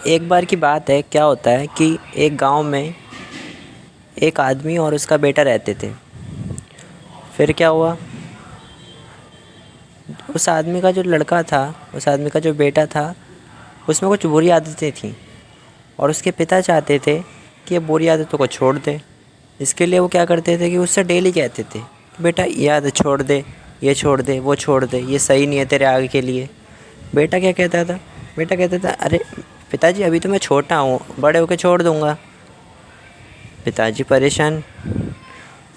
एक बार की बात है, क्या होता है कि एक गांव में एक आदमी और उसका बेटा रहते थे। फिर क्या हुआ, उस आदमी का जो लड़का था, उस आदमी का जो बेटा था, उसमें कुछ बुरी आदतें थीं और उसके पिता चाहते थे कि ये बुरी आदतों को छोड़ दे। इसके लिए वो क्या करते थे कि उससे डेली कहते थे कि बेटा ये आदत छोड़ दे, ये छोड़ दे, वो छोड़ दे, ये सही नहीं है तेरे आगे के लिए। बेटा क्या कहता था, बेटा कहता था अरे पिताजी अभी तो मैं छोटा हूँ, बड़े होकर छोड़ दूँगा। पिताजी परेशान।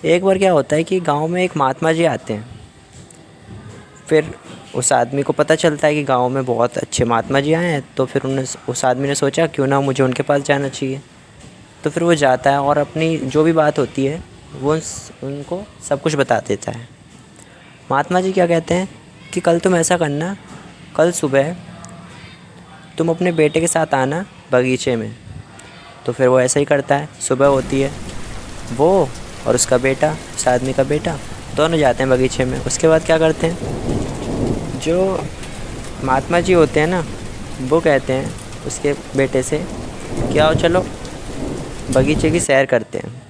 एक बार क्या होता है कि गांव में एक महात्मा जी आते हैं। फिर उस आदमी को पता चलता है कि गांव में बहुत अच्छे महात्मा जी आए हैं, तो फिर उस आदमी ने सोचा क्यों ना मुझे उनके पास जाना चाहिए। तो फिर वो जाता है और अपनी जो भी बात होती है वो उनको सब कुछ बता देता है। महात्मा जी क्या कहते हैं कि कल तुम ऐसा करना, कल सुबह तुम अपने बेटे के साथ आना बगीचे में। तो फिर वो ऐसा ही करता है। सुबह होती है, वो और उसका बेटा, उस आदमी का बेटा, दोनों जाते हैं बगीचे में। उसके बाद क्या करते हैं, जो महात्मा जी होते हैं ना, वो कहते हैं उसके बेटे से कि आओ चलो बगीचे की सैर करते हैं।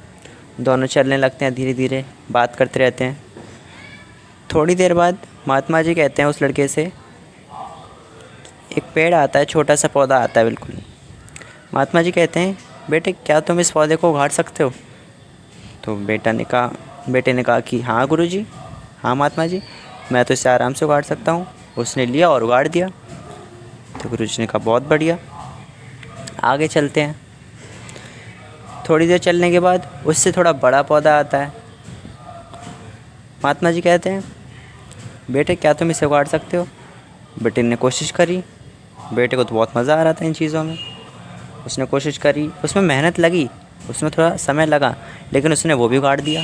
दोनों चलने लगते हैं, धीरे धीरे बात करते रहते हैं। थोड़ी देर बाद महात्मा जी कहते हैं उस लड़के से, एक पेड़ आता है, छोटा सा पौधा आता है बिल्कुल। महात्मा जी कहते हैं बेटे क्या तुम इस पौधे को उगाड़ सकते हो? तो बेटे ने कहा कि हाँ गुरुजी, हाँ महात्मा जी, मैं तो इसे आराम से उगाड़ सकता हूँ। उसने लिया और उगाड़ दिया। तो गुरुजी ने कहा बहुत बढ़िया, आगे चलते हैं। थोड़ी देर चलने के बाद उससे थोड़ा बड़ा पौधा आता है। महात्मा जी कहते हैं बेटे क्या तुम इसे उगाड़ सकते हो? बेटे ने कोशिश करी। बेटे को तो बहुत मज़ा आ रहा था इन चीज़ों में। उसने कोशिश करी, उसमें मेहनत लगी, उसमें थोड़ा समय लगा, लेकिन उसने वो भी उगाड़ दिया।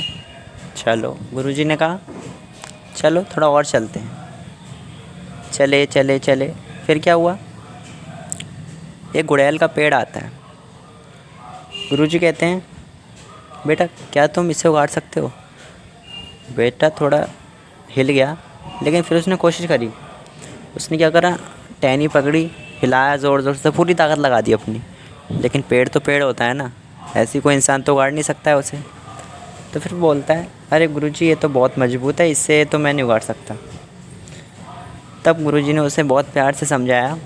चलो गुरुजी ने कहा चलो थोड़ा और चलते हैं। चले चले चले, फिर क्या हुआ, एक गुड़हल का पेड़ आता है। गुरुजी कहते हैं बेटा क्या तुम इसे उगाड़ सकते हो? बेटा थोड़ा हिल गया, लेकिन फिर उसने कोशिश करी। उसने क्या करा, टहनी पकड़ी, हिलाया ज़ोर ज़ोर से, पूरी ताकत लगा दी अपनी। लेकिन पेड़ तो पेड़ होता है ना, ऐसी कोई इंसान तो उगाड़ नहीं सकता है उसे। तो फिर बोलता है अरे गुरुजी ये तो बहुत मजबूत है, इससे तो मैं नहीं उगाड़ सकता। तब गुरुजी ने उसे बहुत प्यार से समझाया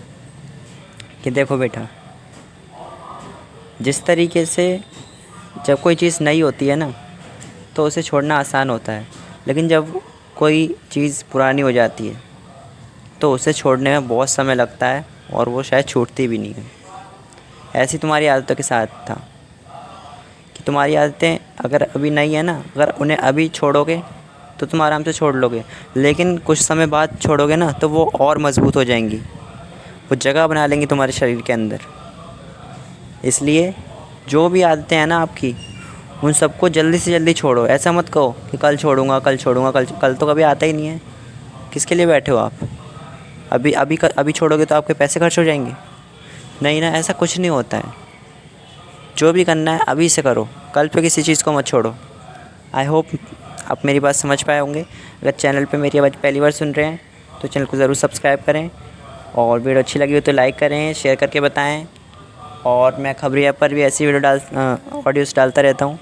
कि देखो बेटा, जिस तरीके से जब कोई चीज़ नई होती है ना तो उसे छोड़ना आसान होता है, लेकिन जब कोई चीज़ पुरानी हो जाती है तो उसे छोड़ने में बहुत समय लगता है और वो शायद छूटती भी नहीं है। ऐसी तुम्हारी आदतों के साथ था कि तुम्हारी आदतें अगर अभी नई है ना, अगर उन्हें अभी छोड़ोगे तो तुम आराम से छोड़ लोगे, लेकिन कुछ समय बाद छोड़ोगे ना तो वो और मज़बूत हो जाएंगी, वो जगह बना लेंगी तुम्हारे शरीर के अंदर। इसलिए जो भी आदतें हैं ना आपकी, उन सबको जल्दी से जल्दी छोड़ो। ऐसा मत कहो कि कल छोड़ूंगा, कल छोड़ूंगा, कल तो कभी आता ही नहीं है। किसके लिए बैठे हो आप? अभी छोड़ोगे तो आपके पैसे खर्च हो जाएंगे। नहीं ना, ऐसा कुछ नहीं होता है। जो भी करना है अभी से करो, कल पे किसी चीज़ को मत छोड़ो। आई होप आप मेरी बात समझ पाए होंगे। अगर चैनल पे मेरी आवाज़ पहली बार सुन रहे हैं तो चैनल को ज़रूर सब्सक्राइब करें, और वीडियो अच्छी लगी हो तो लाइक करें, शेयर करके बताएं। और मैं खबरी ऐप पर भी ऐसी ऑडियोज़ डालता रहता हूँ,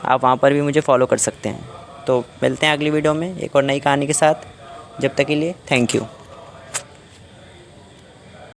आप वहाँ पर भी मुझे फॉलो कर सकते हैं। तो मिलते हैं अगली वीडियो में एक और नई कहानी के साथ। जब तक के लिए थैंक यू।